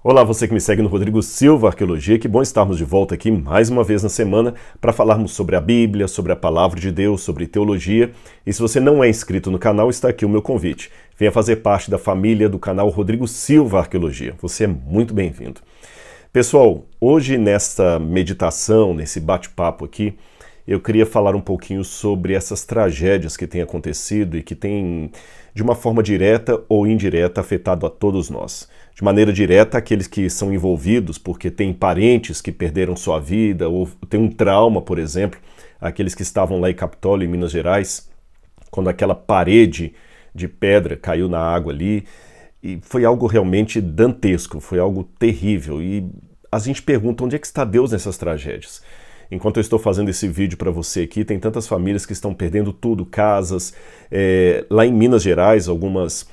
Olá, você que me segue no Rodrigo Silva Arqueologia, que bom estarmos de volta aqui mais uma vez na semana para falarmos sobre a Bíblia, sobre a Palavra de Deus, sobre teologia. E se você não é inscrito no canal, está aqui o meu convite. Venha fazer parte da família do canal Rodrigo Silva Arqueologia. Você é muito bem-vindo. Pessoal, hoje nesta meditação, nesse bate-papo aqui, eu queria falar um pouquinho sobre essas tragédias que têm acontecido e que têm, de uma forma direta ou indireta, afetado a todos nós. De maneira direta, aqueles que são envolvidos porque têm parentes que perderam sua vida ou têm um trauma, por exemplo, aqueles que estavam lá em Capitólio, em Minas Gerais, quando aquela parede de pedra caiu na água ali, e foi algo realmente dantesco, foi algo terrível. E a gente pergunta, onde é que está Deus nessas tragédias? Enquanto eu estou fazendo esse vídeo para você aqui, tem tantas famílias que estão perdendo tudo, casas. Lá em Minas Gerais, algumas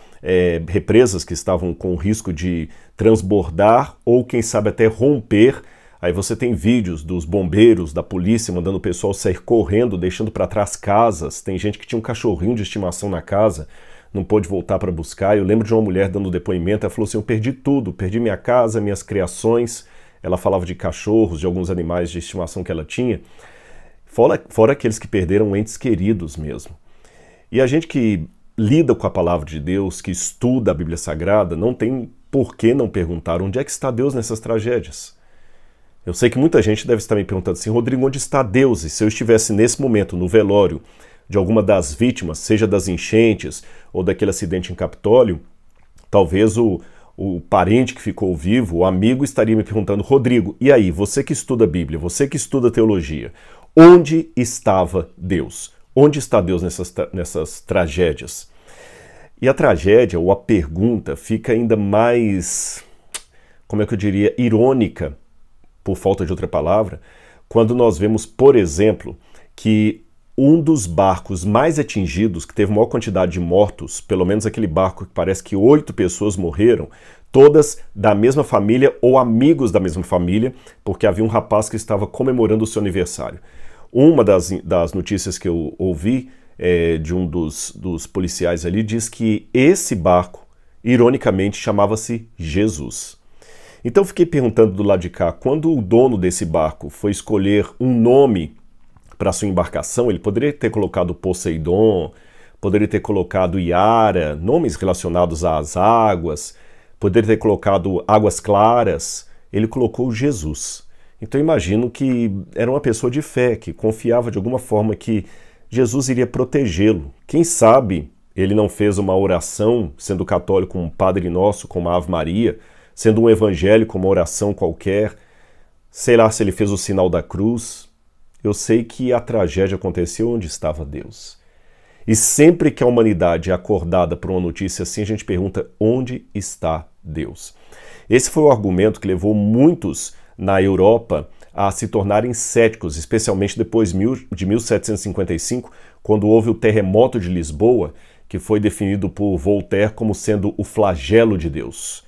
represas que estavam com risco de transbordar ou, quem sabe, até romper. Aí você tem vídeos dos bombeiros, da polícia, mandando o pessoal sair correndo, deixando para trás casas. Tem gente que tinha um cachorrinho de estimação na casa, não pôde voltar para buscar. Eu lembro de uma mulher dando depoimento, ela falou assim, eu perdi tudo, perdi minha casa, minhas criações. Ela falava de cachorros, de alguns animais de estimação que ela tinha, fora aqueles que perderam entes queridos mesmo. E a gente que lida com a palavra de Deus, que estuda a Bíblia Sagrada, não tem por que não perguntar onde é que está Deus nessas tragédias. Eu sei que muita gente deve estar me perguntando assim, Rodrigo, onde está Deus? E se eu estivesse nesse momento no velório de alguma das vítimas, seja das enchentes ou daquele acidente em Capitólio, talvez o parente que ficou vivo, o amigo, estaria me perguntando, Rodrigo, e aí, você que estuda a Bíblia, você que estuda teologia, onde estava Deus? Onde está Deus nessas tragédias? E a tragédia, ou a pergunta, fica ainda mais, como é que eu diria, irônica, por falta de outra palavra, quando nós vemos, por exemplo, que um dos barcos mais atingidos, que teve maior quantidade de mortos, pelo menos aquele barco que parece que 8 pessoas morreram, todas da mesma família ou amigos da mesma família, porque havia um rapaz que estava comemorando o seu aniversário. Uma das notícias que eu ouvi de um dos policiais ali diz que esse barco, ironicamente, chamava-se Jesus. Então fiquei perguntando do lado de cá, quando o dono desse barco foi escolher um nome para sua embarcação, ele poderia ter colocado Poseidon, poderia ter colocado Iara, nomes relacionados às águas, poderia ter colocado Águas Claras, ele colocou Jesus. Então eu imagino que era uma pessoa de fé, que confiava de alguma forma que Jesus iria protegê-lo. Quem sabe ele não fez uma oração, sendo católico, um Padre Nosso, com uma Ave Maria, sendo um evangélico, uma oração qualquer, sei lá se ele fez o sinal da cruz. Eu sei que a tragédia aconteceu onde estava Deus. E sempre que a humanidade é acordada por uma notícia assim, a gente pergunta, onde está Deus? Esse foi o argumento que levou muitos na Europa a se tornarem céticos, especialmente depois de 1755, quando houve o terremoto de Lisboa, que foi definido por Voltaire como sendo o flagelo de Deus.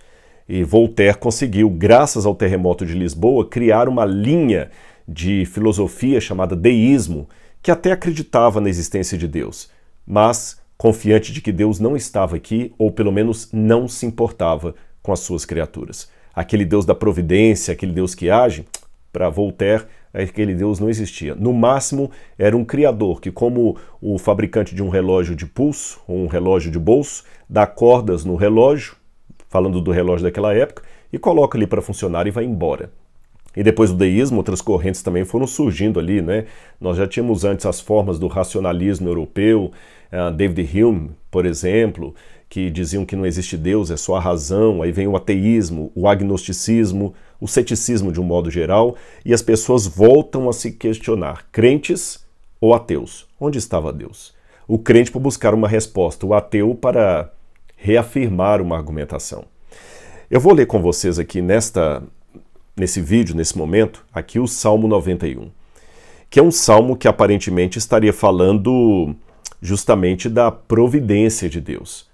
E Voltaire conseguiu, graças ao terremoto de Lisboa, criar uma linha de filosofia chamada deísmo, que até acreditava na existência de Deus, mas confiante de que Deus não estava aqui, ou pelo menos não se importava com as suas criaturas. Aquele Deus da providência, aquele Deus que age, para Voltaire, aquele Deus não existia. No máximo, era um criador que, como o fabricante de um relógio de pulso, ou um relógio de bolso, dá cordas no relógio, falando do relógio daquela época, e coloca ali para funcionar e vai embora. E depois do deísmo, outras correntes também foram surgindo ali, né? Nós já tínhamos antes as formas do racionalismo europeu, David Hume, por exemplo, que diziam que não existe Deus, é só a razão. Aí vem o ateísmo, o agnosticismo, o ceticismo de um modo geral, e as pessoas voltam a se questionar, crentes ou ateus? Onde estava Deus? O crente para buscar uma resposta, o ateu para reafirmar uma argumentação. Eu vou ler com vocês aqui nesse vídeo, nesse momento, aqui o Salmo 91, que é um salmo que aparentemente estaria falando justamente da providência de Deus.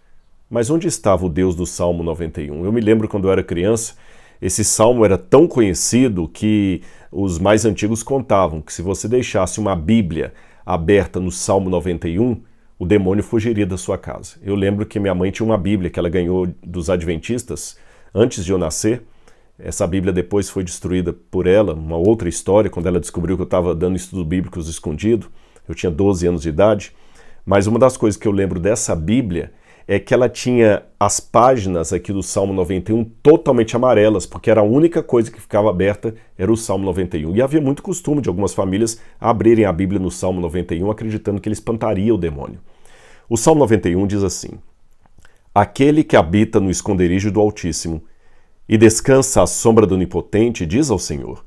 Mas onde estava o Deus do Salmo 91? Eu me lembro quando eu era criança, esse salmo era tão conhecido que os mais antigos contavam que se você deixasse uma Bíblia aberta no Salmo 91, o demônio fugiria da sua casa. Eu lembro que minha mãe tinha uma Bíblia que ela ganhou dos adventistas antes de eu nascer, Essa Bíblia depois foi destruída por ela, uma outra história, quando ela descobriu que eu estava dando estudos bíblicos escondido. Eu tinha 12 anos de idade. Mas uma das coisas que eu lembro dessa Bíblia é que ela tinha as páginas aqui do Salmo 91 totalmente amarelas, porque era a única coisa que ficava aberta, era o Salmo 91. E havia muito costume de algumas famílias abrirem a Bíblia no Salmo 91, acreditando que ele espantaria o demônio. O Salmo 91 diz assim: Aquele que habita no esconderijo do Altíssimo e descansa à sombra do Onipotente, diz ao Senhor: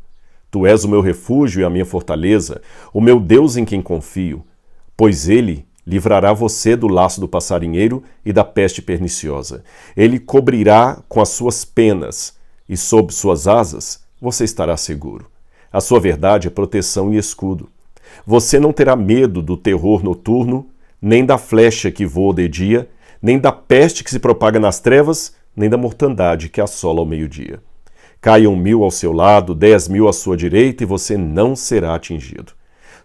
Tu és o meu refúgio e a minha fortaleza, o meu Deus em quem confio, pois ele livrará você do laço do passarinheiro e da peste perniciosa. Ele cobrirá com as suas penas, e sob suas asas você estará seguro. A sua verdade é proteção e escudo. Você não terá medo do terror noturno, nem da flecha que voa de dia, nem da peste que se propaga nas trevas, nem da mortandade que assola ao meio-dia. Caiam 1000 ao seu lado, 10.000 à sua direita, e você não será atingido.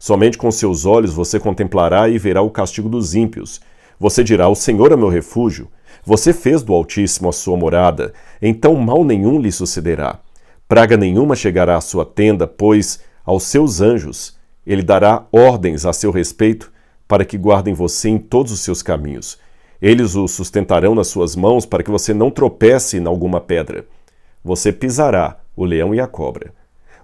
Somente com seus olhos você contemplará e verá o castigo dos ímpios. Você dirá: O Senhor é meu refúgio. Você fez do Altíssimo a sua morada. Então mal nenhum lhe sucederá. Praga nenhuma chegará à sua tenda, pois aos seus anjos ele dará ordens a seu respeito para que guardem você em todos os seus caminhos. Eles o sustentarão nas suas mãos para que você não tropece em alguma pedra. Você pisará o leão e a cobra.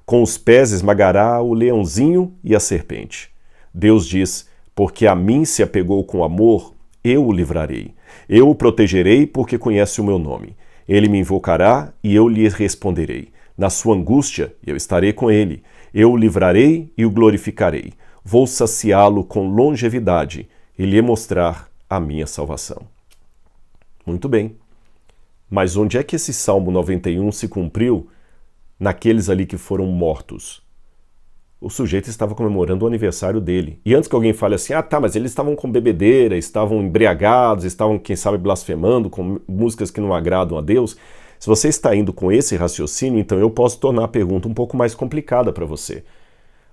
Com os pés esmagará o leãozinho e a serpente. Deus diz: Porque a mim se apegou com amor, eu o livrarei. Eu o protegerei porque conhece o meu nome. Ele me invocará e eu lhe responderei. Na sua angústia eu estarei com ele. Eu o livrarei e o glorificarei. Vou saciá-lo com longevidade e lhe mostrar a minha salvação. Muito bem. Mas onde é que esse Salmo 91 se cumpriu naqueles ali que foram mortos? O sujeito estava comemorando o aniversário dele. E antes que alguém fale assim: tá, mas eles estavam com bebedeira, estavam embriagados, estavam, quem sabe, blasfemando, com músicas que não agradam a Deus. Se você está indo com esse raciocínio, então eu posso tornar a pergunta um pouco mais complicada para você.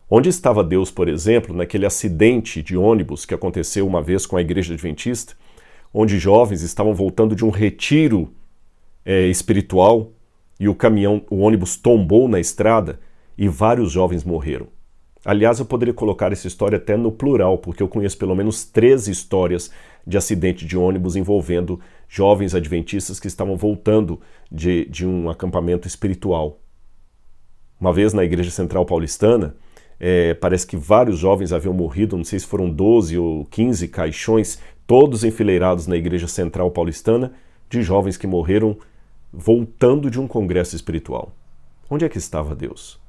Onde estava Deus, por exemplo, naquele acidente de ônibus que aconteceu uma vez com a Igreja Adventista, onde jovens estavam voltando de um retiro espiritual e o ônibus tombou na estrada e vários jovens morreram? Aliás, eu poderia colocar essa história até no plural, porque eu conheço pelo menos 13 histórias de acidente de ônibus envolvendo jovens adventistas que estavam voltando de um acampamento espiritual. Uma vez na Igreja Central Paulistana, parece que vários jovens haviam morrido, não sei se foram 12 ou 15 caixões, todos enfileirados na Igreja Central Paulistana, de jovens que morreram voltando de um congresso espiritual. Onde é que estava Deus?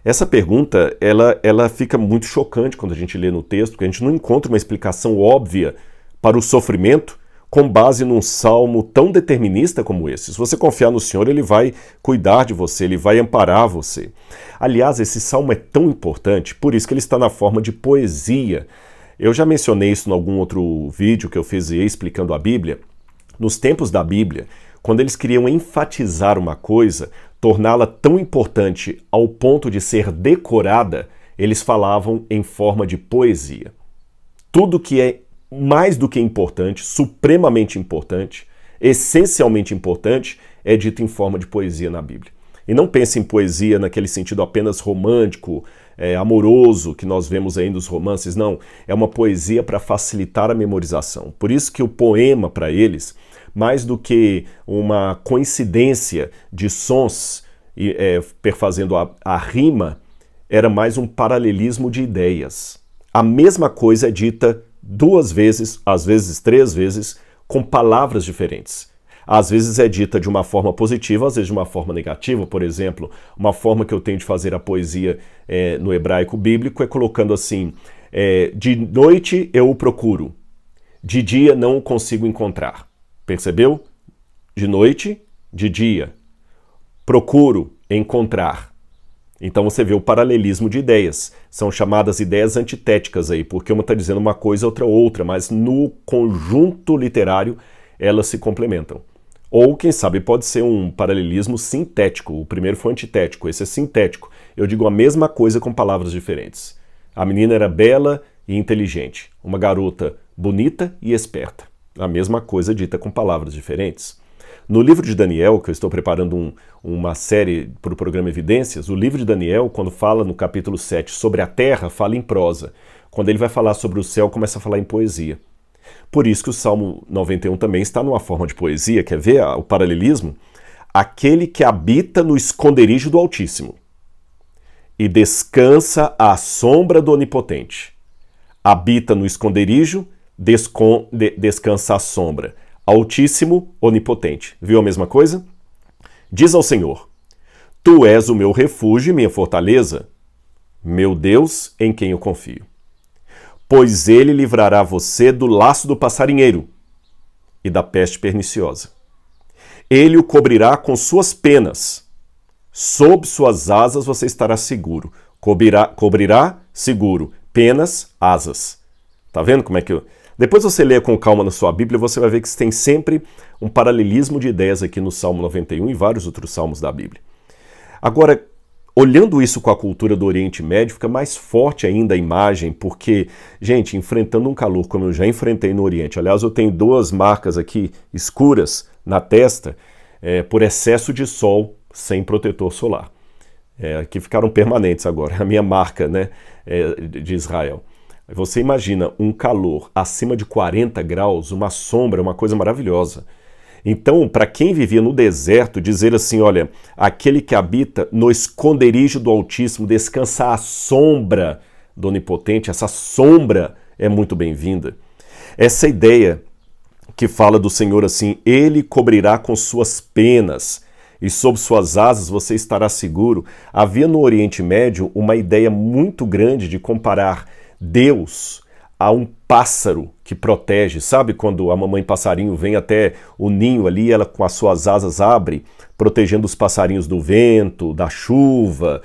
Essa pergunta, ela fica muito chocante quando a gente lê no texto, porque a gente não encontra uma explicação óbvia para o sofrimento com base num salmo tão determinista como esse. Se você confiar no Senhor, Ele vai cuidar de você, Ele vai amparar você. Aliás, esse salmo é tão importante, por isso que ele está na forma de poesia. Eu já mencionei isso em algum outro vídeo que eu fiz explicando a Bíblia. Nos tempos da Bíblia, quando eles queriam enfatizar uma coisa, torná-la tão importante ao ponto de ser decorada, eles falavam em forma de poesia. Tudo que é mais do que importante, supremamente importante, essencialmente importante, é dito em forma de poesia na Bíblia. E não pense em poesia naquele sentido apenas romântico, amoroso, que nós vemos aí nos romances, não. É uma poesia para facilitar a memorização. Por isso que o poema, para eles, mais do que uma coincidência de sons perfazendo a rima, era mais um paralelismo de ideias. A mesma coisa é dita 2 vezes, às vezes 3 vezes, com palavras diferentes. Às vezes é dita de uma forma positiva, às vezes de uma forma negativa. Por exemplo, uma forma que eu tenho de fazer a poesia no hebraico bíblico é colocando assim: de noite eu o procuro, de dia não o consigo encontrar. Percebeu? De noite, de dia. Procuro, encontrar. Então você vê o paralelismo de ideias. São chamadas ideias antitéticas aí, porque uma está dizendo uma coisa, outra, mas no conjunto literário elas se complementam. Ou, quem sabe, pode ser um paralelismo sintético. O primeiro foi antitético, esse é sintético. Eu digo a mesma coisa com palavras diferentes. A menina era bela e inteligente. Uma garota bonita e esperta. A mesma coisa dita com palavras diferentes. No livro de Daniel, que eu estou preparando uma série para o programa Evidências, o livro de Daniel, quando fala no capítulo 7 sobre a terra, fala em prosa. Quando ele vai falar sobre o céu, começa a falar em poesia. Por isso que o Salmo 91 também está numa forma de poesia. Quer ver o paralelismo? Aquele que habita no esconderijo do Altíssimo e descansa à sombra do Onipotente. Habita no esconderijo, descansa à sombra. Altíssimo, onipotente. Viu a mesma coisa? Diz ao Senhor: Tu és o meu refúgio e minha fortaleza, meu Deus em quem eu confio. Pois ele livrará você do laço do passarinheiro e da peste perniciosa. Ele o cobrirá com suas penas. Sob suas asas você estará seguro. Cobrirá seguro. Penas, asas. Tá vendo como é que Depois você lê com calma na sua Bíblia, você vai ver que tem sempre um paralelismo de ideias aqui no Salmo 91 e vários outros salmos da Bíblia. Agora, olhando isso com a cultura do Oriente Médio, fica mais forte ainda a imagem, porque, gente, enfrentando um calor como eu já enfrentei no Oriente, aliás, eu tenho 2 marcas aqui escuras na testa por excesso de sol sem protetor solar. Que ficaram permanentes agora, a minha marca, né, de Israel. Você imagina um calor acima de 40 graus, uma sombra, uma coisa maravilhosa. Então, para quem vivia no deserto, dizer assim, olha, aquele que habita no esconderijo do Altíssimo, descansa à sombra do Onipotente, essa sombra é muito bem-vinda. Essa ideia que fala do Senhor assim, ele cobrirá com suas penas e sob suas asas você estará seguro. Havia no Oriente Médio uma ideia muito grande de comparar Deus a um pássaro que protege. Sabe quando a mamãe passarinho vem até o ninho ali, ela com as suas asas abre, protegendo os passarinhos do vento, da chuva,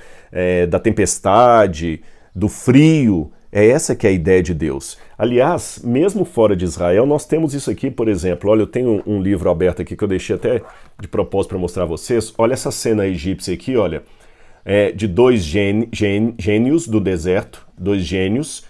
da tempestade, do frio. É essa que é a ideia de Deus. Aliás, mesmo fora de Israel, nós temos isso aqui, por exemplo. Olha, eu tenho um livro aberto aqui que eu deixei até de propósito para mostrar a vocês. Olha essa cena egípcia aqui, olha. De 2 gênios do deserto, 2 gênios,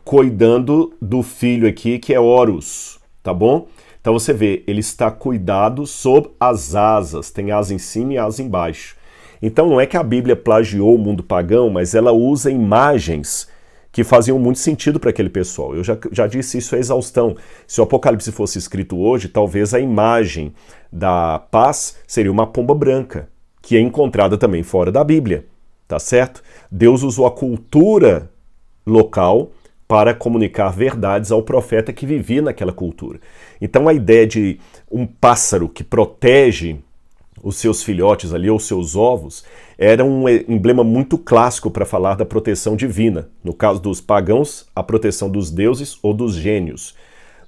cuidando do filho aqui, que é Horus, tá bom? Então você vê, ele está cuidado sob as asas, tem asa em cima e asa embaixo. Então não é que a Bíblia plagiou o mundo pagão, mas ela usa imagens que faziam muito sentido para aquele pessoal. Eu já disse isso à exaustão. Se o Apocalipse fosse escrito hoje, talvez a imagem da paz seria uma pomba branca, que é encontrada também fora da Bíblia, tá certo? Deus usou a cultura local para comunicar verdades ao profeta que vivia naquela cultura. Então a ideia de um pássaro que protege os seus filhotes ali, ou seus ovos, era um emblema muito clássico para falar da proteção divina. No caso dos pagãos, a proteção dos deuses ou dos gênios.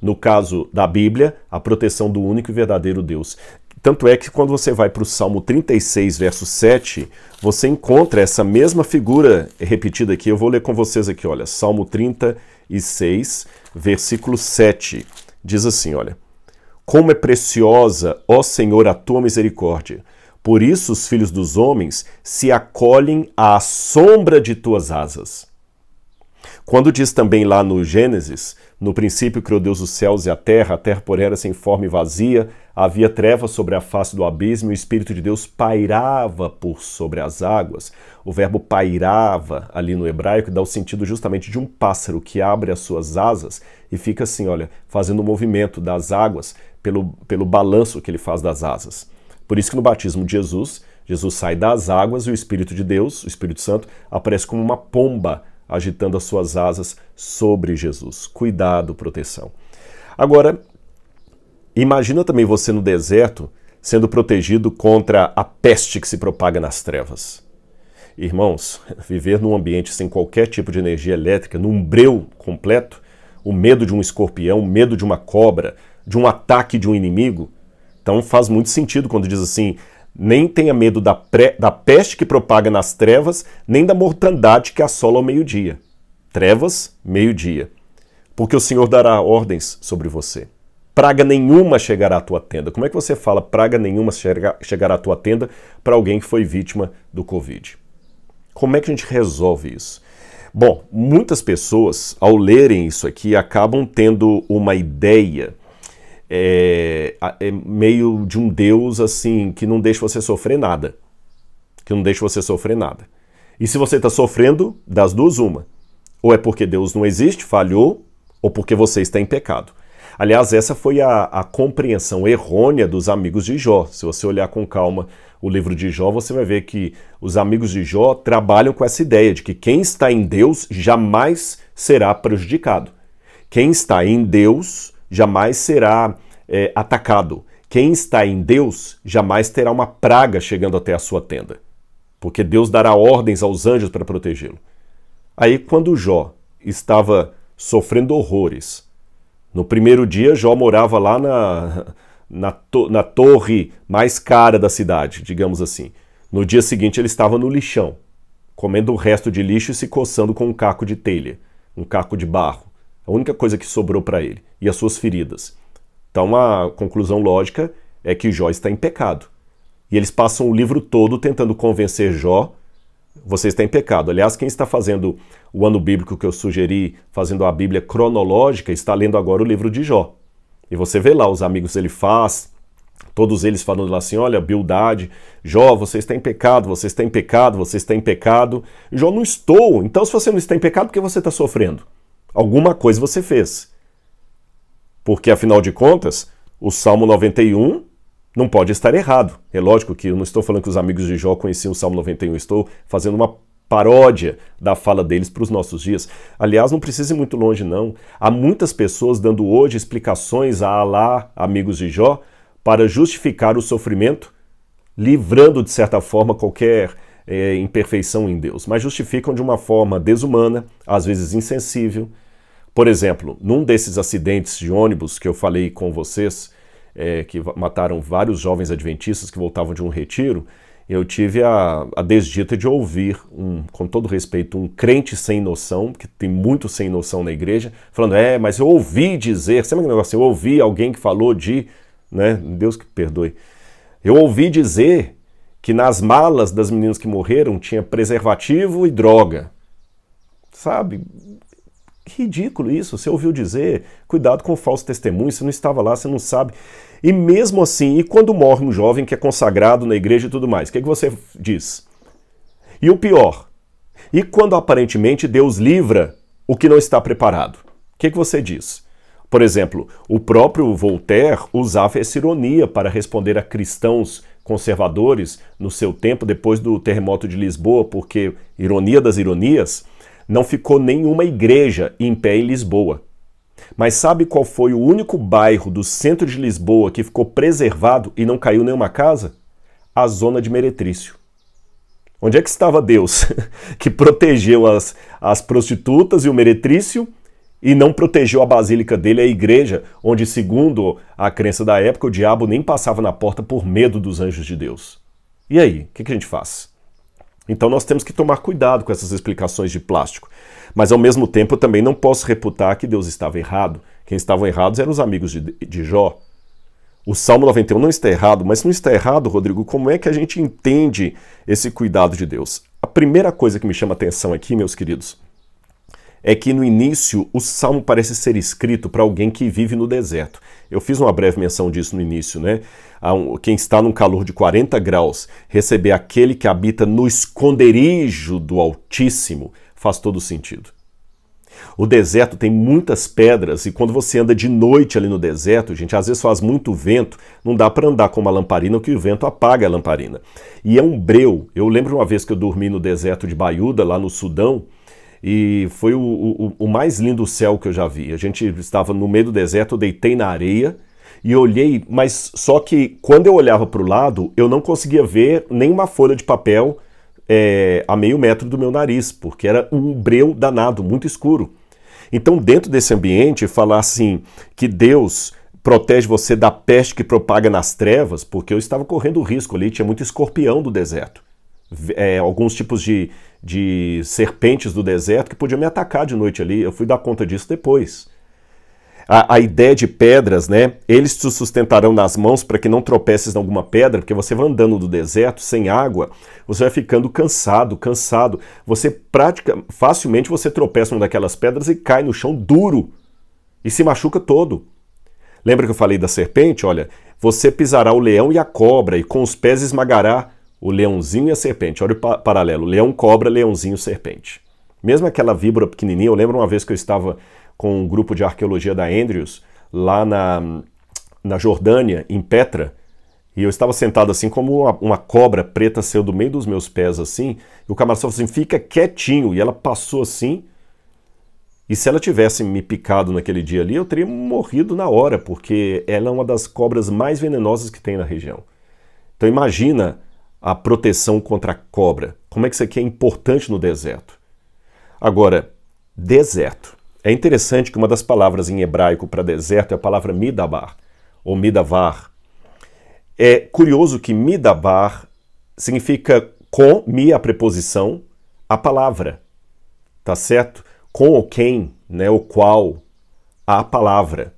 No caso da Bíblia, a proteção do único e verdadeiro Deus. Tanto é que quando você vai para o Salmo 36, verso 7, você encontra essa mesma figura repetida aqui. Eu vou ler com vocês aqui, olha. Salmo 36, versículo 7. Diz assim, olha. Como é preciosa, ó Senhor, a tua misericórdia. Por isso os filhos dos homens se acolhem à sombra de tuas asas. Quando diz também lá no Gênesis, no princípio criou Deus os céus e a terra porém era sem forma e vazia, havia trevas sobre a face do abismo e o Espírito de Deus pairava por sobre as águas. O verbo pairava ali no hebraico dá o sentido justamente de um pássaro que abre as suas asas e fica assim, olha, fazendo o movimento das águas pelo balanço que ele faz das asas. Por isso que no batismo de Jesus sai das águas e o Espírito de Deus, o Espírito Santo, aparece como uma pomba agitando as suas asas sobre Jesus. Cuidado, proteção. Agora, imagina também você no deserto sendo protegido contra a peste que se propaga nas trevas. Irmãos, viver num ambiente sem qualquer tipo de energia elétrica, num breu completo, o medo de um escorpião, o medo de uma cobra, de um ataque de um inimigo, então faz muito sentido quando diz assim, nem tenha medo da peste que propaga nas trevas, nem da mortandade que assola ao meio-dia. Trevas, meio-dia. Porque o Senhor dará ordens sobre você. Praga nenhuma chegará à tua tenda. Como é que você fala praga nenhuma chegará à tua tenda para alguém que foi vítima do Covid? Como é que a gente resolve isso? Bom, muitas pessoas, ao lerem isso aqui, acabam tendo uma ideia é meio de um Deus assim que não deixa você sofrer nada. Que não deixa você sofrer nada. E se você está sofrendo, das duas uma. Ou é porque Deus não existe, falhou, ou porque você está em pecado. Aliás, essa foi a compreensão errônea dos amigos de Jó. Se você olhar com calma o livro de Jó, você vai ver que os amigos de Jó trabalham com essa ideia de que quem está em Deus jamais será prejudicado. Quem está em Deus jamais será atacado. Quem está em Deus jamais terá uma praga chegando até a sua tenda, porque Deus dará ordens aos anjos para protegê-lo. Aí, quando Jó estava sofrendo horrores, no primeiro dia, Jó morava lá na torre mais cara da cidade, digamos assim. No dia seguinte, ele estava no lixão, comendo o resto de lixo e se coçando com um caco de telha, um caco de barro. A única coisa que sobrou para ele, e as suas feridas. Então, a conclusão lógica é que Jó está em pecado. E eles passam o livro todo tentando convencer Jó: você está em pecado. Aliás, quem está fazendo o ano bíblico que eu sugeri, fazendo a Bíblia cronológica, está lendo agora o livro de Jó. E você vê lá os amigos ele faz, todos eles falando lá assim: olha, Bildade, Jó, você está em pecado, você está em pecado, você está em pecado. Jó: não estou. Então, se você não está em pecado, por que você está sofrendo? Alguma coisa você fez. Porque, afinal de contas, o Salmo 91 não pode estar errado. É lógico que eu não estou falando que os amigos de Jó conheciam o Salmo 91, estou fazendo uma paródia da fala deles para os nossos dias. Aliás, não precisa ir muito longe, não. Há muitas pessoas dando hoje explicações a Alá, amigos de Jó, para justificar o sofrimento, livrando, de certa forma, qualquer imperfeição em Deus. Mas justificam de uma forma desumana, às vezes insensível. Por exemplo, num desses acidentes de ônibus que eu falei com vocês, que mataram vários jovens adventistas que voltavam de um retiro, eu tive a desdita de ouvir, com todo respeito, um crente sem noção, que tem muito sem noção na igreja, falando: mas eu ouvi dizer, sabe aquele negócio? Eu ouvi alguém que falou né? Deus que perdoe. Eu ouvi dizer que nas malas das meninas que morreram tinha preservativo e droga. Sabe? Ridículo isso, você ouviu dizer, cuidado com o falso testemunho, você não estava lá, você não sabe. E mesmo assim, e quando morre um jovem que é consagrado na igreja e tudo mais, o que você diz? E o pior, e quando aparentemente Deus livra o que não está preparado, o que você diz? Por exemplo, o próprio Voltaire usava essa ironia para responder a cristãos conservadores no seu tempo, depois do terremoto de Lisboa, porque, ironia das ironias, não ficou nenhuma igreja em pé em Lisboa. Mas sabe qual foi o único bairro do centro de Lisboa que ficou preservado e não caiu nenhuma casa? A zona de Meretrício. Onde é que estava Deus que protegeu as prostitutas e o Meretrício e não protegeu a basílica dele, a igreja, onde, segundo a crença da época, o diabo nem passava na porta por medo dos anjos de Deus? E aí, o que a gente faz? Então nós temos que tomar cuidado com essas explicações de plástico. Mas ao mesmo tempo eu também não posso reputar que Deus estava errado. Quem estavam errados eram os amigos de Jó. O Salmo 91 não está errado, mas se não está errado, Rodrigo, como é que a gente entende esse cuidado de Deus? A primeira coisa que me chama a atenção aqui, meus queridos, é que no início o Salmo parece ser escrito para alguém que vive no deserto. Eu fiz uma breve menção disso no início, né? Quem está num calor de 40 graus, receber aquele que habita no esconderijo do Altíssimo, faz todo sentido. O deserto tem muitas pedras e quando você anda de noite ali no deserto, gente, às vezes faz muito vento, não dá para andar com uma lamparina, que o vento apaga a lamparina. E é um breu. Eu lembro uma vez que eu dormi no deserto de Baiuda, lá no Sudão, e foi o mais lindo céu que eu já vi. A gente estava no meio do deserto, eu deitei na areia e olhei, mas só que quando eu olhava para o lado, eu não conseguia ver nenhuma folha de papel a meio metro do meu nariz, porque era um breu danado, muito escuro. Então, dentro desse ambiente, falar assim, que Deus protege você da peste que propaga nas trevas, porque eu estava correndo risco ali, tinha muito escorpião do deserto. Alguns tipos de serpentes do deserto que podiam me atacar de noite ali. Eu fui dar conta disso depois. A ideia de pedras, né? Eles te sustentarão nas mãos para que não tropeces em alguma pedra, porque você vai andando no deserto sem água, você vai ficando cansado. Facilmente você tropeça em uma daquelas pedras e cai no chão duro e se machuca todo. Lembra que eu falei da serpente? Olha, você pisará o leão e a cobra, e com os pés esmagará o leãozinho e a serpente. Olha o paralelo, leão, cobra, leãozinho, serpente. Mesmo aquela víbora pequenininha, eu lembro uma vez que eu estava com um grupo de arqueologia da Andrews, lá na Jordânia, em Petra, e eu estava sentado assim, como uma cobra preta saiu do meio dos meus pés assim, e o camarada falou assim, fica quietinho, e ela passou assim, e se ela tivesse me picado naquele dia ali, eu teria morrido na hora, porque ela é uma das cobras mais venenosas que tem na região. Então imagina a proteção contra a cobra, como é que isso aqui é importante no deserto. Agora, deserto. É interessante que uma das palavras em hebraico para deserto é a palavra midabar, ou midavar. É curioso que midabar significa com, mi a preposição, a palavra, tá certo? Com ou quem, né, o qual, a palavra.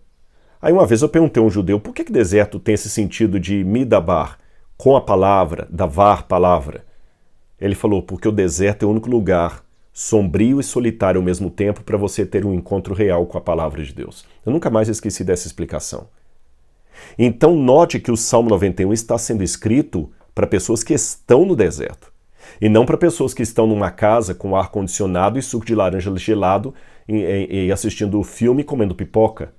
Aí uma vez eu perguntei a um judeu, por que deserto tem esse sentido de midabar, com a palavra, davar, palavra? Ele falou, porque o deserto é o único lugar sombrio e solitário ao mesmo tempo para você ter um encontro real com a palavra de Deus. Eu nunca mais esqueci dessa explicação. Então note que o Salmo 91 está sendo escrito para pessoas que estão no deserto e não para pessoas que estão numa casa com ar-condicionado e suco de laranja gelado e assistindo o filme e comendo pipoca.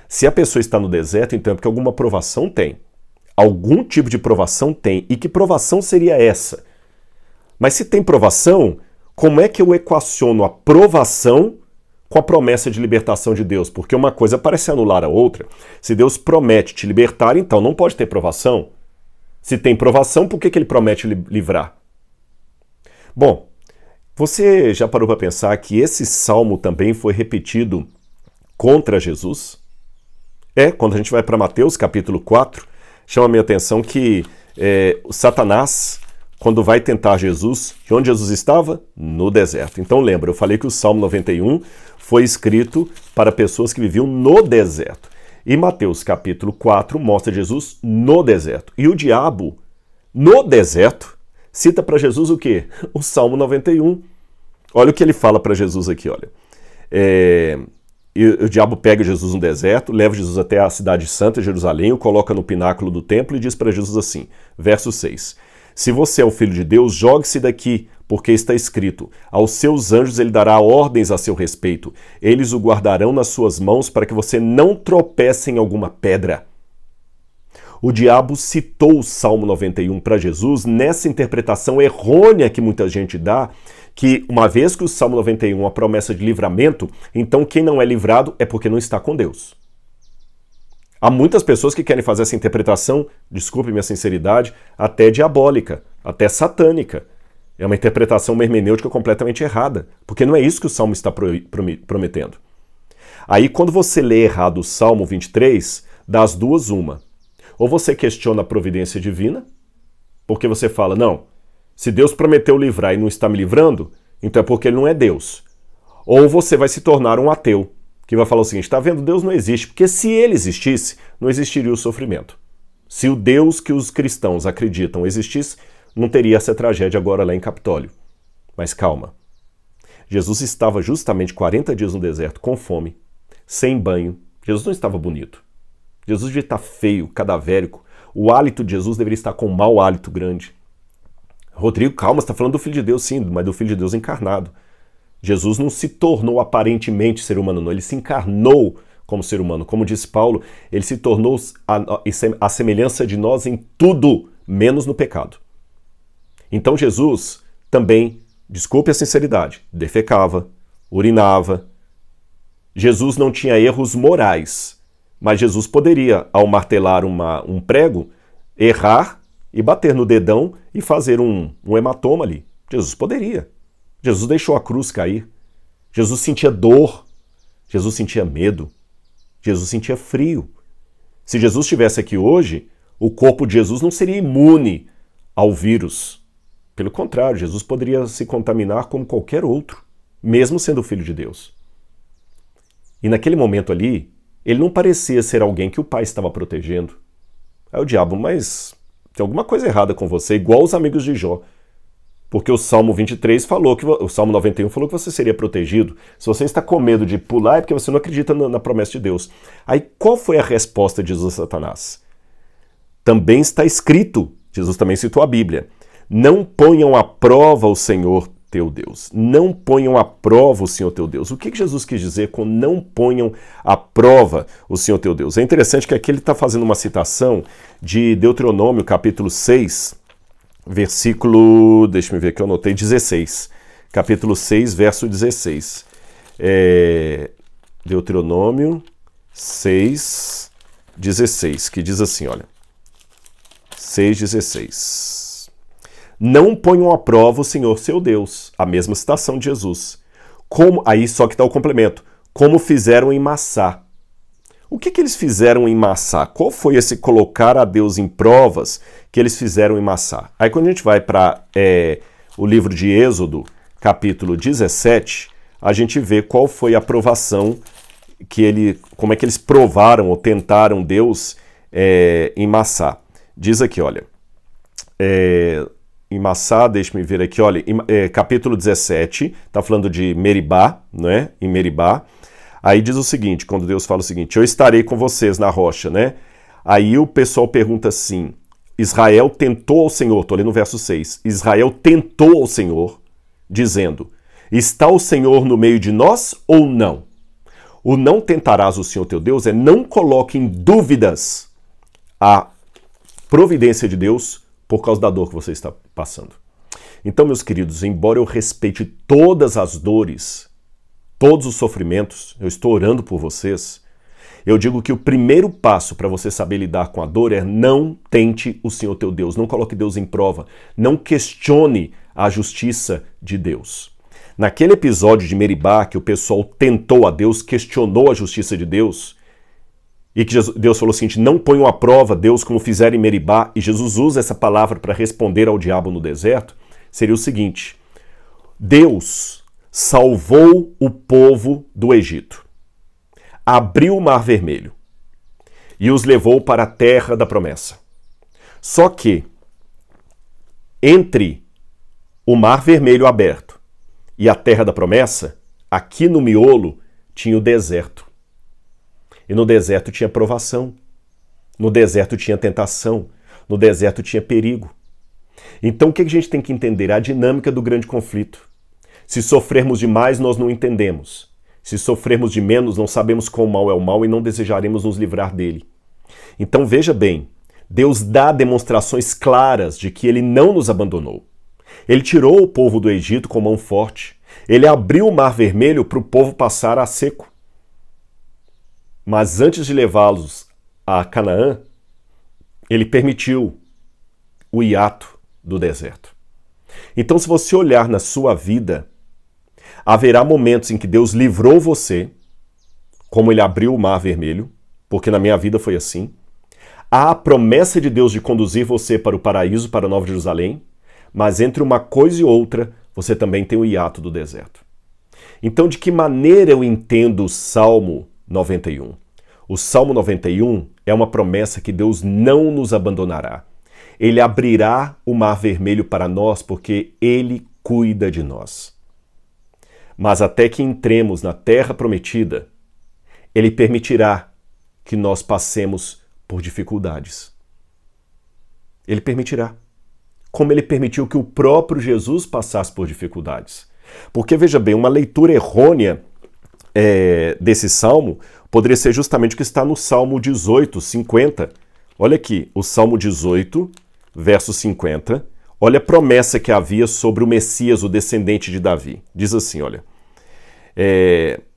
Se a pessoa está no deserto, então é porque alguma provação tem. Algum tipo de provação tem. E que provação seria essa? Mas se tem provação, como é que eu equaciono a provação com a promessa de libertação de Deus? Porque uma coisa parece anular a outra. Se Deus promete te libertar, então não pode ter provação. Se tem provação, por que ele promete livrar? Bom, você já parou para pensar que esse salmo também foi repetido contra Jesus? Quando a gente vai para Mateus capítulo 4, chama a minha atenção que o Satanás, quando vai tentar Jesus, de onde Jesus estava? No deserto. Então lembra, eu falei que o Salmo 91 foi escrito para pessoas que viviam no deserto. E Mateus capítulo 4 mostra Jesus no deserto. E o diabo, no deserto, cita para Jesus o quê? O Salmo 91. Olha o que ele fala para Jesus aqui, olha. E o diabo pega Jesus no deserto, leva Jesus até a cidade santa, Jerusalém, o coloca no pináculo do templo e diz para Jesus assim, verso 6, se você é o filho de Deus, jogue-se daqui, porque está escrito, aos seus anjos ele dará ordens a seu respeito, eles o guardarão nas suas mãos para que você não tropece em alguma pedra. O diabo citou o Salmo 91 para Jesus nessa interpretação errônea que muita gente dá, que uma vez que o Salmo 91 é uma promessa de livramento, então quem não é livrado é porque não está com Deus. Há muitas pessoas que querem fazer essa interpretação, desculpe minha sinceridade, até diabólica, até satânica. É uma interpretação, uma hermenêutica completamente errada, porque não é isso que o Salmo está prometendo. Aí quando você lê errado o Salmo 23, das duas uma. Ou você questiona a providência divina, porque você fala, não, se Deus prometeu livrar e não está me livrando, então é porque ele não é Deus. Ou você vai se tornar um ateu, que vai falar o seguinte, está vendo, Deus não existe, porque se ele existisse, não existiria o sofrimento. Se o Deus que os cristãos acreditam existisse, não teria essa tragédia agora lá em Capitólio. Mas calma, Jesus estava justamente 40 dias no deserto, com fome, sem banho. Jesus não estava bonito. Jesus devia estar feio, cadavérico. O hálito de Jesus deveria estar com um mau hálito grande. Rodrigo, calma, você está falando do Filho de Deus, sim, mas do Filho de Deus encarnado. Jesus não se tornou aparentemente ser humano, não. Ele se encarnou como ser humano. Como disse Paulo, ele se tornou a semelhança de nós em tudo, menos no pecado. Então Jesus também, desculpe a sinceridade, defecava, urinava. Jesus não tinha erros morais, mas Jesus poderia, ao martelar um prego, errar e bater no dedão e fazer um hematoma ali. Jesus poderia. Jesus deixou a cruz cair. Jesus sentia dor. Jesus sentia medo. Jesus sentia frio. Se Jesus estivesse aqui hoje, o corpo de Jesus não seria imune ao vírus. Pelo contrário, Jesus poderia se contaminar como qualquer outro, mesmo sendo filho de Deus. E naquele momento ali, ele não parecia ser alguém que o Pai estava protegendo. Aí o diabo, mas tem alguma coisa errada com você, igual os amigos de Jó. Porque o Salmo 23 falou que o Salmo 91 falou que você seria protegido. Se você está com medo de pular, é porque você não acredita na promessa de Deus. Aí qual foi a resposta de Jesus a Satanás? Também está escrito, Jesus também citou a Bíblia, não ponham à prova o Senhor teu Deus. Não ponham à prova o Senhor teu Deus. O que Jesus quis dizer com não ponham à prova o Senhor teu Deus? É interessante que aqui ele está fazendo uma citação de Deuteronômio, capítulo 6, versículo, deixa eu ver que eu anotei, 16. Capítulo 6, verso 16. Deuteronômio 6, 16, que diz assim, olha. 6,16. Não ponham à prova o Senhor seu Deus. A mesma citação de Jesus. Aí só que está o complemento. Como fizeram em Massá. O que eles fizeram em Massá? Qual foi esse colocar a Deus em provas que eles fizeram em Massá? Aí quando a gente vai para o livro de Êxodo, capítulo 17, a gente vê qual foi a provação como é que eles provaram ou tentaram Deus em Massá. Diz aqui, olha, em Massá, deixa-me ver aqui, olha, capítulo 17, está falando de Meribá, né? Em Meribá. Aí diz o seguinte, quando Deus fala o seguinte, eu estarei com vocês na rocha, né? Aí o pessoal pergunta assim, Israel tentou ao Senhor, estou lendo no verso 6, Israel tentou ao Senhor, dizendo, está o Senhor no meio de nós ou não? O não tentarás o Senhor teu Deus não coloque em dúvidas a providência de Deus por causa da dor que você está passando. Então, meus queridos, embora eu respeite todas as dores, todos os sofrimentos, eu estou orando por vocês, eu digo que o primeiro passo para você saber lidar com a dor é não tente o Senhor teu Deus, não coloque Deus em prova, não questione a justiça de Deus. Naquele episódio de Meribá, que o pessoal tentou a Deus, questionou a justiça de Deus, e que Deus falou o seguinte, não ponham à prova Deus como fizeram em Meribá, e Jesus usa essa palavra para responder ao diabo no deserto, seria o seguinte, Deus salvou o povo do Egito, abriu o Mar Vermelho e os levou para a terra da promessa. Só que, entre o Mar Vermelho aberto e a terra da promessa, aqui no miolo tinha o deserto. E no deserto tinha provação, no deserto tinha tentação, no deserto tinha perigo. Então o que a gente tem que entender? A dinâmica do grande conflito. Se sofrermos demais, nós não entendemos. Se sofrermos de menos, não sabemos qual mal é o mal e não desejaremos nos livrar dele. Então veja bem, Deus dá demonstrações claras de que ele não nos abandonou. Ele tirou o povo do Egito com mão forte. Ele abriu o Mar Vermelho para o povo passar a seco. Mas antes de levá-los a Canaã, ele permitiu o hiato do deserto. Então, se você olhar na sua vida, haverá momentos em que Deus livrou você, como ele abriu o Mar Vermelho, porque na minha vida foi assim. Há a promessa de Deus de conduzir você para o paraíso, para a Nova Jerusalém, mas entre uma coisa e outra, você também tem o hiato do deserto. Então, de que maneira eu entendo o Salmo 91? O Salmo 91 é uma promessa que Deus não nos abandonará. Ele abrirá o Mar Vermelho para nós porque Ele cuida de nós. Mas até que entremos na terra prometida, Ele permitirá que nós passemos por dificuldades. Ele permitirá. Como Ele permitiu que o próprio Jesus passasse por dificuldades. Porque, veja bem, uma leitura errônea desse salmo poderia ser justamente o que está no Salmo 18, 50. Olha aqui, o Salmo 18, verso 50. Olha a promessa que havia sobre o Messias, o descendente de Davi. Diz assim, olha.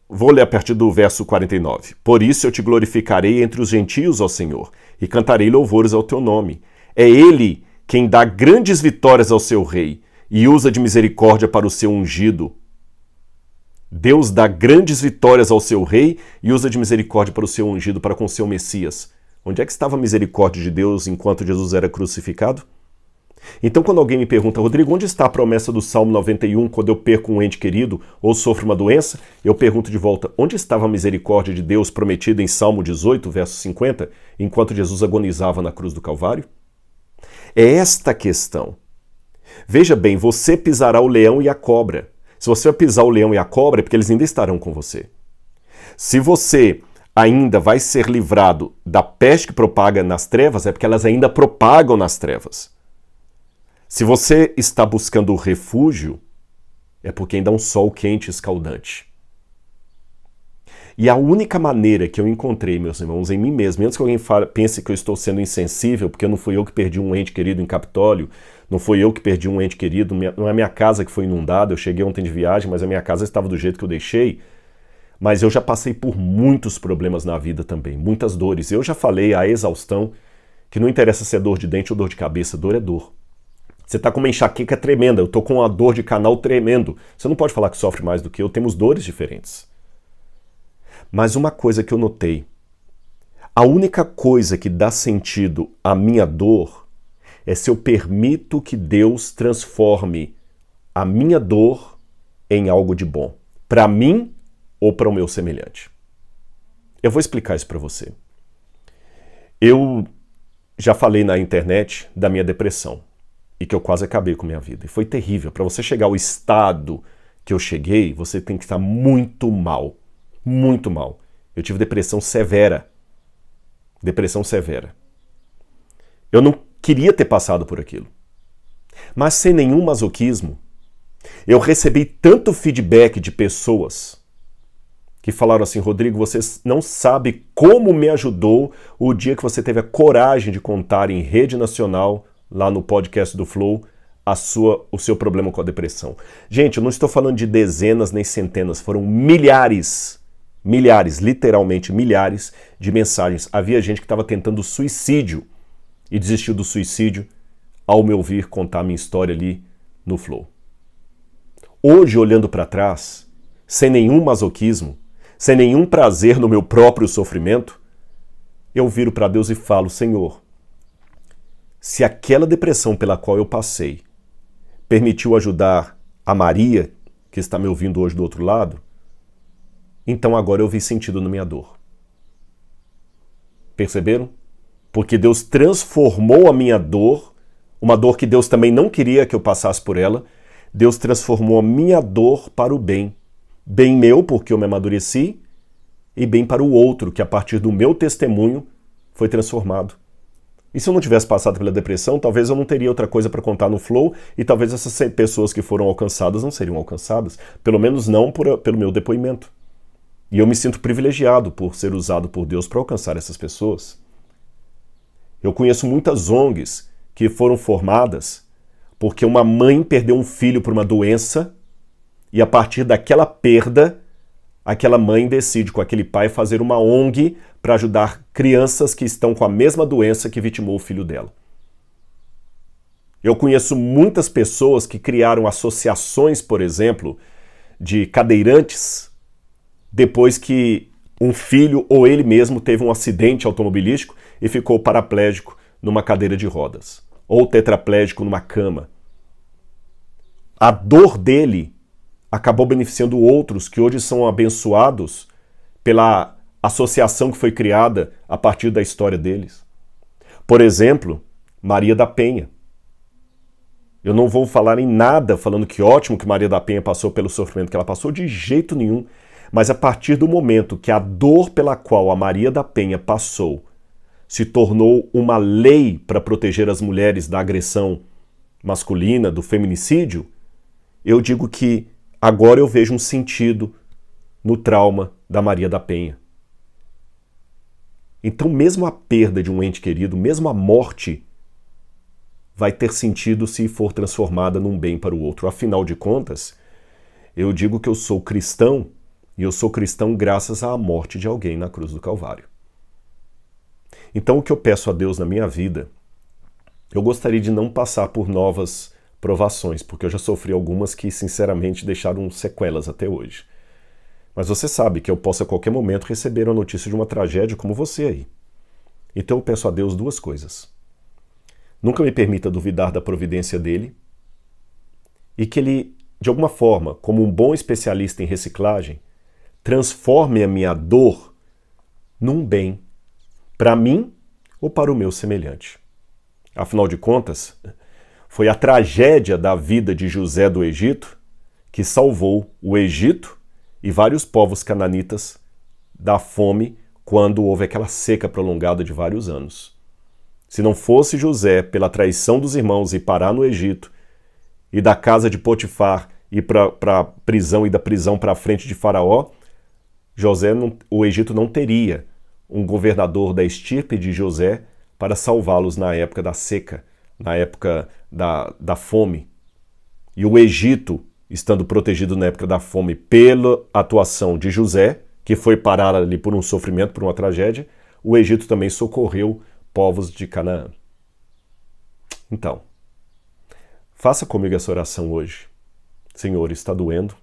Vou ler a partir do verso 49. Por isso eu te glorificarei entre os gentios, ó Senhor, e cantarei louvores ao teu nome. É Ele quem dá grandes vitórias ao seu rei e usa de misericórdia para o seu ungido. Deus dá grandes vitórias ao seu rei e usa de misericórdia para o seu ungido, para com o seu Messias. Onde é que estava a misericórdia de Deus enquanto Jesus era crucificado? Então, quando alguém me pergunta, Rodrigo, onde está a promessa do Salmo 91 quando eu perco um ente querido ou sofro uma doença? Eu pergunto de volta, onde estava a misericórdia de Deus prometida em Salmo 18, verso 50, enquanto Jesus agonizava na cruz do Calvário? É esta a questão. Veja bem, você pisará o leão e a cobra. Se você vai pisar o leão e a cobra, é porque eles ainda estarão com você. Se você ainda vai ser livrado da peste que propaga nas trevas, é porque elas ainda propagam nas trevas. Se você está buscando o refúgio, é porque ainda há um sol quente e escaldante. E a única maneira que eu encontrei, meus irmãos, em mim mesmo, antes que alguém pense que eu estou sendo insensível, porque não fui eu que perdi um ente querido em Capitólio, não fui eu que perdi um ente querido, não é a minha casa que foi inundada, eu cheguei ontem de viagem, mas a minha casa estava do jeito que eu deixei. Mas eu já passei por muitos problemas na vida também, muitas dores. Eu já falei à exaustão que não interessa se é dor de dente ou dor de cabeça, dor é dor. Você está com uma enxaqueca tremenda, eu estou com uma dor de canal tremendo. Você não pode falar que sofre mais do que eu, temos dores diferentes. Mas uma coisa que eu notei, a única coisa que dá sentido à minha dor é se eu permito que Deus transforme a minha dor em algo de bom, para mim ou para o meu semelhante. Eu vou explicar isso para você. Eu já falei na internet da minha depressão e que eu quase acabei com a minha vida. E foi terrível. Para você chegar ao estado que eu cheguei, você tem que estar muito mal. Muito mal. Eu tive depressão severa. Depressão severa. Eu não queria ter passado por aquilo. Mas sem nenhum masoquismo, eu recebi tanto feedback de pessoas que falaram assim: Rodrigo, você não sabe como me ajudou o dia que você teve a coragem de contar em rede nacional, lá no podcast do Flow, o seu problema com a depressão. Gente, eu não estou falando de dezenas nem centenas, foram milhares, literalmente milhares de mensagens. Havia gente que estava tentando suicídio e desistiu do suicídio ao me ouvir contar minha história ali no Flow. Hoje, olhando para trás, sem nenhum masoquismo, sem nenhum prazer no meu próprio sofrimento, eu viro para Deus e falo: Senhor, se aquela depressão pela qual eu passei permitiu ajudar a Maria, que está me ouvindo hoje do outro lado, então agora eu vi sentido na minha dor. Perceberam? Porque Deus transformou a minha dor, uma dor que Deus também não queria que eu passasse por ela, Deus transformou a minha dor para o bem. Bem meu, porque eu me amadureci, e bem para o outro, que a partir do meu testemunho foi transformado. E se eu não tivesse passado pela depressão, talvez eu não teria outra coisa para contar no Flow, e talvez essas pessoas que foram alcançadas não seriam alcançadas, pelo menos não pelo meu depoimento. E eu me sinto privilegiado por ser usado por Deus para alcançar essas pessoas. Eu conheço muitas ONGs que foram formadas porque uma mãe perdeu um filho por uma doença e a partir daquela perda, aquela mãe decide com aquele pai fazer uma ONG para ajudar crianças que estão com a mesma doença que vitimou o filho dela. Eu conheço muitas pessoas que criaram associações, por exemplo, de cadeirantes depois que um filho ou ele mesmo teve um acidente automobilístico e ficou paraplégico numa cadeira de rodas, ou tetraplégico numa cama. A dor dele acabou beneficiando outros que hoje são abençoados pela associação que foi criada a partir da história deles. Por exemplo, Maria da Penha. Eu não vou falar em nada falando que ótimo que Maria da Penha passou pelo sofrimento que ela passou, de jeito nenhum. Mas a partir do momento que a dor pela qual a Maria da Penha passou se tornou uma lei para proteger as mulheres da agressão masculina, do feminicídio, eu digo que agora eu vejo um sentido no trauma da Maria da Penha. Então, mesmo a perda de um ente querido, mesmo a morte, vai ter sentido se for transformada num bem para o outro. Afinal de contas, eu digo que eu sou cristão, e eu sou cristão graças à morte de alguém na cruz do Calvário. Então, o que eu peço a Deus na minha vida, eu gostaria de não passar por novas provações, porque eu já sofri algumas que, sinceramente, deixaram sequelas até hoje. Mas você sabe que eu posso a qualquer momento receber a notícia de uma tragédia como você aí. Então eu peço a Deus duas coisas. Nunca me permita duvidar da providência dele e que ele, de alguma forma, como um bom especialista em reciclagem, transforme a minha dor num bem para mim ou para o meu semelhante. Afinal de contas, Foi a tragédia da vida de José do Egito que salvou o Egito e vários povos cananitas da fome quando houve aquela seca prolongada de vários anos. Se não fosse José, pela traição dos irmãos, ir parar no Egito e da casa de Potifar ir para a prisão e da prisão para a frente de Faraó, o Egito não teria um governador da estirpe de José para salvá-los na época da seca, na época da fome. E o Egito, estando protegido na época da fome pela atuação de José, que foi parar ali por um sofrimento, por uma tragédia, o Egito também socorreu povos de Canaã. Então, faça comigo essa oração hoje. Senhor, está doendo.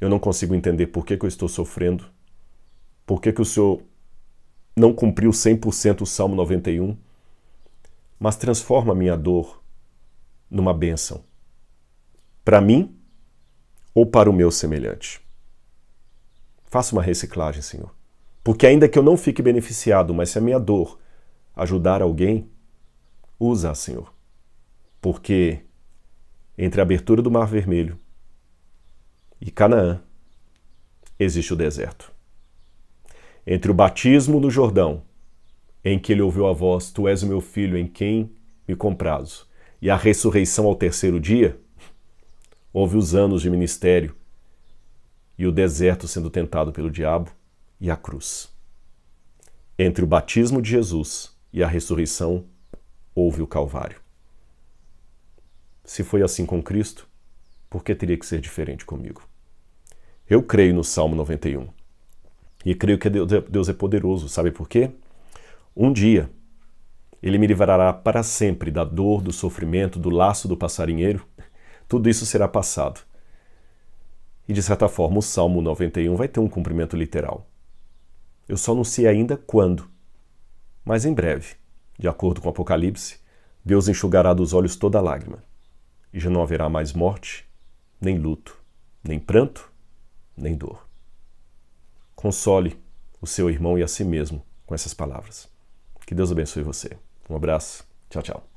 Eu não consigo entender por que eu estou sofrendo. Por que o Senhor não cumpriu 100% o Salmo 91. Mas transforma a minha dor numa bênção. Para mim ou para o meu semelhante. Faça uma reciclagem, Senhor. Porque ainda que eu não fique beneficiado, mas se a minha dor ajudar alguém, usa-a, Senhor. Porque entre a abertura do Mar Vermelho e Canaã existe o deserto. Entre o batismo no Jordão, em que ele ouviu a voz, Tu és o meu filho em quem me comprazo, e a ressurreição ao terceiro dia, houve os anos de ministério e o deserto sendo tentado pelo diabo e a cruz. Entre o batismo de Jesus e a ressurreição, houve o Calvário. Se foi assim com Cristo, por que teria que ser diferente comigo? Eu creio no Salmo 91. E creio que Deus é poderoso. Sabe por quê? Um dia, Ele me livrará para sempre da dor, do sofrimento, do laço do passarinheiro. Tudo isso será passado. E, de certa forma, o Salmo 91 vai ter um cumprimento literal. Eu só não sei ainda quando, mas em breve, de acordo com o Apocalipse, Deus enxugará dos olhos toda lágrima. E já não haverá mais morte, nem luto, nem pranto, nem dor. Console o seu irmão e a si mesmo com essas palavras. Que Deus abençoe você. Um abraço. Tchau, tchau.